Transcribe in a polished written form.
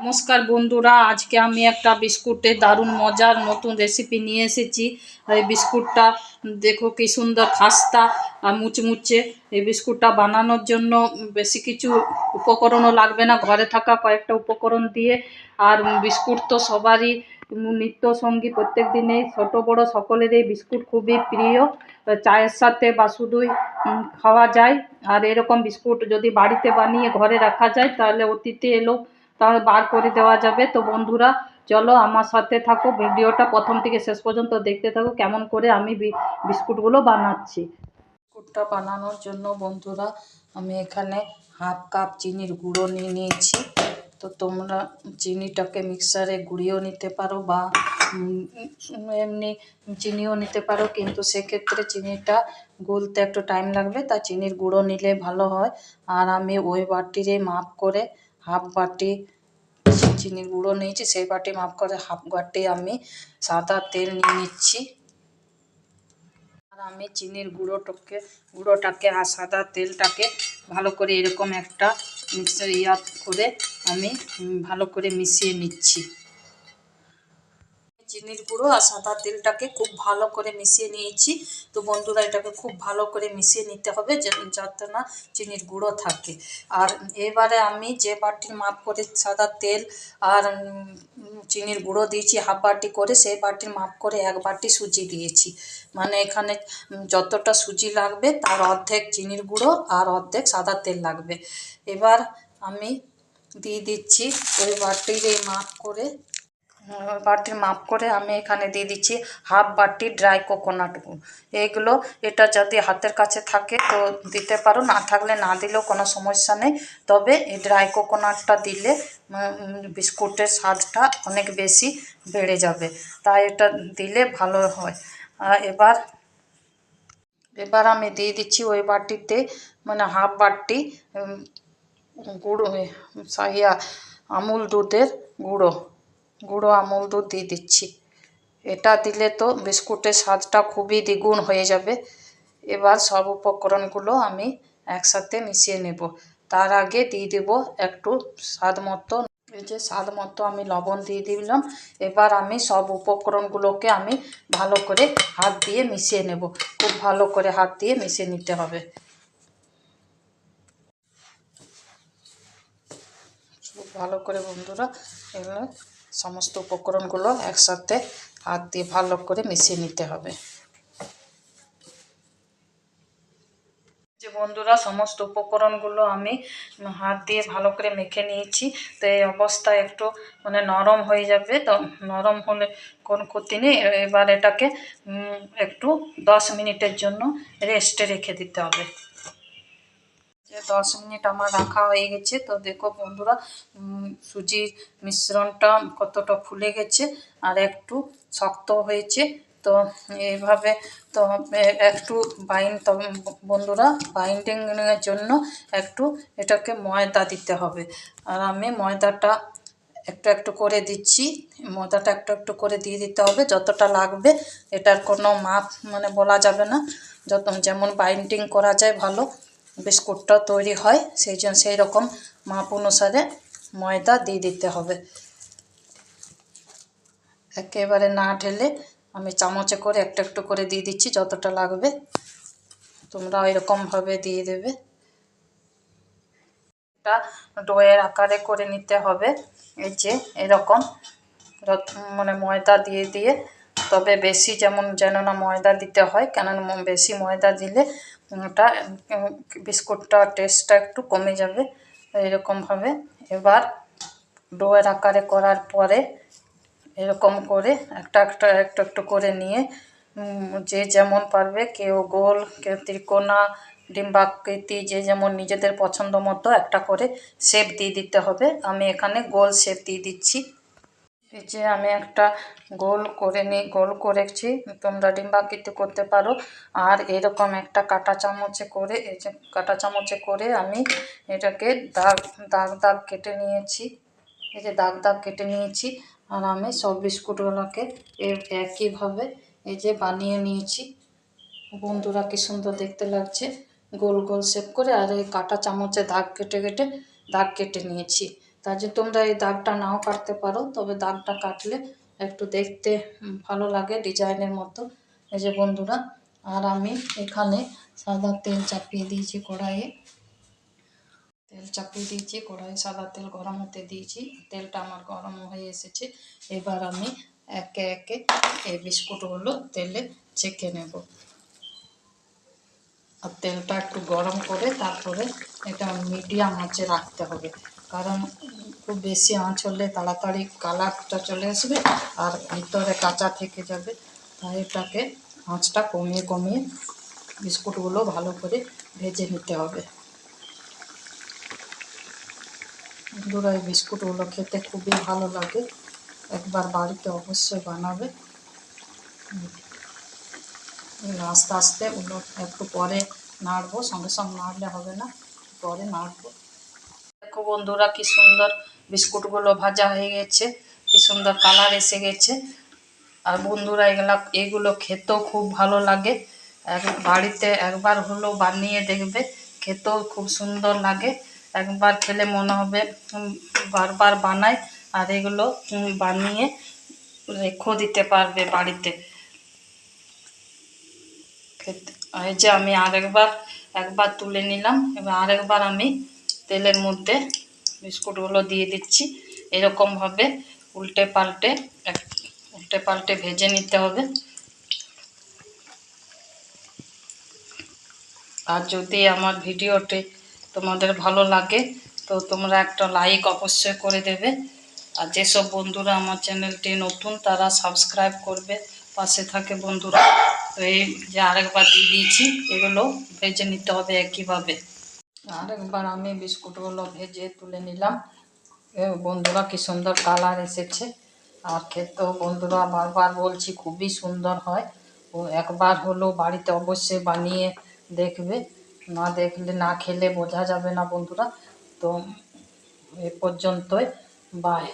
নমস্কার বন্ধুরা, আজকে আমি একটা বিস্কুটের দারুণ মজার নতুন রেসিপি নিয়ে এসেছি। এই বিস্কুটটা দেখো কি সুন্দর খাস্তা আর মুচমুচে। এই বিস্কুটটা বানানোর জন্য বেশি কিছু উপকরণও লাগবে না, ঘরে থাকা কয়েকটা উপকরণ দিয়ে। আর বিস্কুট তো সবারই নিত্য সঙ্গী, প্রত্যেক দিনে ছোট বড় সকলেরই বিস্কুট খুবই প্রিয়। চায়ের সাথে বা শুধুই খাওয়া যায়। আর এরকম বিস্কুট যদি বাড়িতে বানিয়ে ঘরে রাখা যায় তাহলে অতিথি এলো তাহলে বার করে দেওয়া যাবে। তো বন্ধুরা, চলো আমার সাথে থাকো, ভিডিওটা প্রথম থেকে শেষ পর্যন্ত দেখতে থাকো কেমন করে আমি বিস্কুটগুলো বানাচ্ছি। বিস্কুটটা বানানোর জন্য বন্ধুরা আমি এখানে হাফ কাপ চিনির গুঁড়ো নিয়ে নিয়েছি। তো তোমরা চিনিটাকে মিক্সারে গুঁড়িয়েও নিতে পারো বা এমনি চিনিও নিতে পারো, কিন্তু সেক্ষেত্রে চিনিটা গুলতে একটু টাইম লাগবে, তাই চিনির গুঁড়ো নিলে ভালো হয়। আর আমি ওই বাটিরে মাপ করে হাফ বাটি চিনির গুঁড়ো নিয়েছি, সেই বাটি মাপ করে হাফ বাটি আমি সাদা তেল নিয়ে নিচ্ছি। আর আমি চিনির গুঁড়োটাকে আর সাদা তেলটাকে ভালো করে এরকম একটা মিক্সার করে আমি ভালো করে মিশিয়ে নিচ্ছি। চিনির গুঁড়ো আর সাদা তেলটাকে খুব ভালো করে মিশিয়ে নিয়েছি। তো বন্ধুরা, এটাকে খুব ভালো করে মিশিয়ে নিতে হবে যাতে না চিনির গুঁড়ো থাকে। আর এবারে আমি যে বাটির মাপ করে সাদা তেল আর চিনির গুঁড়ো দিয়েছি হাফ বাটি করে, সেই বাটির মাপ করে এক বাটি সুজি দিয়েছি। মানে এখানে যতটা সুজি লাগবে তার অর্ধেক চিনির গুঁড়ো আর অর্ধেক সাদা তেল লাগবে। এবার আমি দিয়ে দিচ্ছি ওই বাটির মাপ করে আমি এখানে দিয়ে দিচ্ছি হাফ বাটি ড্রাই কোকোনাট। এটা যদি হাতের কাছে থাকে তো দিতে পারো, না থাকলে না দিলেও কোনো সমস্যা নেই। তবে এই ড্রাই কোকোনাটটা দিলে বিস্কুটের স্বাদটা অনেক বেশি বেড়ে যাবে, তাই এটা দিলে ভালো হয়। এবার আমি দিয়ে দিচ্ছি ওই বাটিতে মানে হাফ বাটি গুঁড়ো আমুল দুধের গুঁড়ো আমুল দুধ দিয়ে দিচ্ছি। এটা দিলে তো বিস্কুটের স্বাদটা খুবই দ্বিগুণ হয়ে যাবে। এবার সব উপকরণগুলো আমি একসাথে মিশিয়ে নেব। তার আগে দিয়ে দেব একটু স্বাদ মতো আমি লবণ দিয়ে দিলাম। এবার আমি সব উপকরণগুলোকে আমি ভালো করে হাত দিয়ে মিশিয়ে নেব। খুব ভালো করে হাত দিয়ে মিশিয়ে নিতে হবে। খুব ভালো করে বন্ধুরা এগুলো সমস্ত উপকরণগুলো একসাথে হাত দিয়ে ভালো করে মিশিয়ে নিতে হবে। যে বন্ধুরা, সমস্ত উপকরণগুলো আমি হাত দিয়ে ভালো করে মেখে নিয়েছি। তো এই অবস্থায় একটু মানে নরম হয়ে যাবে, তো নরম হলে কোনো ক্ষতি নেই। এবার এটাকে একটু 10 মিনিটের জন্য রেস্টে রেখে দিতে হবে। 10 মিনিট আমার রাখা হয়ে গেছে। তো দেখো বন্ধুরা, সুজির মিশ্রণটা কতটা ফুলে গেছে আর একটু শক্ত হয়েছে। তো এইভাবে তো একটু বন্ধুরা বাইন্ডিংয়ের জন্য একটু এটাকে ময়দা দিতে হবে। আর আমি ময়দাটা একটু একটু করে দিচ্ছি। ময়দাটা একটু একটু করে দিয়ে দিতে হবে, যতটা লাগবে। এটার কোনো মাপ মানে বলা যাবে না, যেমন বাইন্ডিং করা যায় ভালো বিস্কুটটা তৈরি হয়, সেই রকম মাপ অনুসারে ময়দা দিয়ে দিতে হবে। একেবারে না ঢেলে আমি চামচে করে একটু একটু করে দিয়ে দিচ্ছি, যতটা লাগবে তোমরা এরকমভাবে দিয়ে দেবে। এটা ডোয়ের আকারে করে নিতে হবে। এই যে এরকম মানে ময়দা দিয়ে দিয়ে, তবে বেশি যেন না ময়দা দিতে হয়, কেননা বেশি ময়দা দিলে ওটা বিস্কুটটা টেস্টটা একটু কমে যাবে। এরকমভাবে এবার ডোয়ের আকারে করার পরে এরকম করে একটু একটু করে নিয়ে যে যেমন পারবে, কেউ গোল, কেউ ত্রিকোণা, ডিম্বাকৃতি, যে যেমন নিজেদের পছন্দ মতো একটা করে শেপ দিয়ে দিতে হবে। আমি এখানে গোল শেপ দিয়ে দিচ্ছি। এই যে আমি একটা গোল করেছি, তোমরা ডিম্বাকৃতি করতে পারো। আর এরকম একটা কাঁটা চামচে করে আমি এটাকে দাগ কেটে নিয়েছি। এই যে দাগ কেটে নিয়েছি। আর আমি সব বিস্কুটগুলোকে একইভাবে এই যে বানিয়ে নিয়েছি। বন্ধুরা, কি সুন্দর দেখতে লাগছে, গোল গোল শেপ করে। আর এই কাঁটা চামচে দাগ কেটে নিয়েছি। তার যে তোমরা এই দাগটা নাও কাটতে পারো, তবে দাগটা কাটলে একটু দেখতে ভালো লাগে ডিজাইনের মতো। এই যে বন্ধুরা, আর আমি এখানে সাদা তেল চাপিয়ে দিয়েছি কড়াইয়ে, কড়াইয়ে সাদা তেল গরম হতে দিয়েছি। তেলটা আমার গরম হয়ে এসেছে। এবার আমি একে একে এই বিস্কুটগুলো তেলে ছেঁকে নেব। আর তেলটা একটু গরম করে তারপরে এটা মিডিয়াম আঁচে রাখতে হবে, কারণ খুব বেশি আঁচ হলে তাড়াতাড়ি কালারটা চলে আসবে আর ভিতরে কাঁচা থেকে যাবে। তাই এটাকে আঁচটা কমিয়ে কমিয়ে বিস্কুটগুলো ভালো করে ভেজে নিতে হবে। বন্ধুরা, এই বিস্কুটগুলো খেতে খুবই ভালো লাগে, একবার বাড়িতে অবশ্যই বানাবে। আস্তে আস্তে ওগুলো একটু পরে নাড়বো, সঙ্গে সঙ্গে নাড়লে হবে না, পরে নাড়বো। দেখো বন্ধুরা, কি সুন্দর বিস্কুটগুলো ভাজা হয়ে গেছে, কি সুন্দর কালার এসে গেছে। আর বন্ধুরা, এগুলো খেতেও খুব ভালো লাগে। বাড়িতে একবার হলেও বানিয়ে দেখবে, খেতেও খুব সুন্দর লাগে। একবার খেলে মনে হবে বারবার বানাই। আর এগুলো বানিয়ে রেখেও দিতে পারবে বাড়িতে খেতে। এই যে আমি একবার তুলে নিলাম, এবার আরেকবার আমি তেলের মধ্যে বিস্কুটগুলো দিয়ে দিচ্ছি। এরকমভাবে উল্টে পাল্টে ভেজে নিতে হবে। আর যদি আমার ভিডিওটি তোমাদের ভালো লাগে তো তোমরা একটা লাইক অবশ্যই করে দেবে। আর যেসব বন্ধুরা আমার চ্যানেলটি নতুন তারা সাবস্ক্রাইব করবে, পাশে থাকে বন্ধুরা। তো এই যে আরেকবার দিয়ে দিয়েছি, এগুলো ভেজে নিতে হবে একইভাবে। আরেকবার আমি বিস্কুটগুলো ভেজে তুলে নিলাম। বন্ধুরা, কি সুন্দর কালার এসেছে। আর খেতেও বন্ধুরা বারবার বলছি খুবই সুন্দর হয়। ও একবার হলেও বাড়িতে অবশ্যই বানিয়ে দেখবে, না খেলে বোঝা যাবে না বন্ধুরা। তো এ পর্যন্তই, বাই।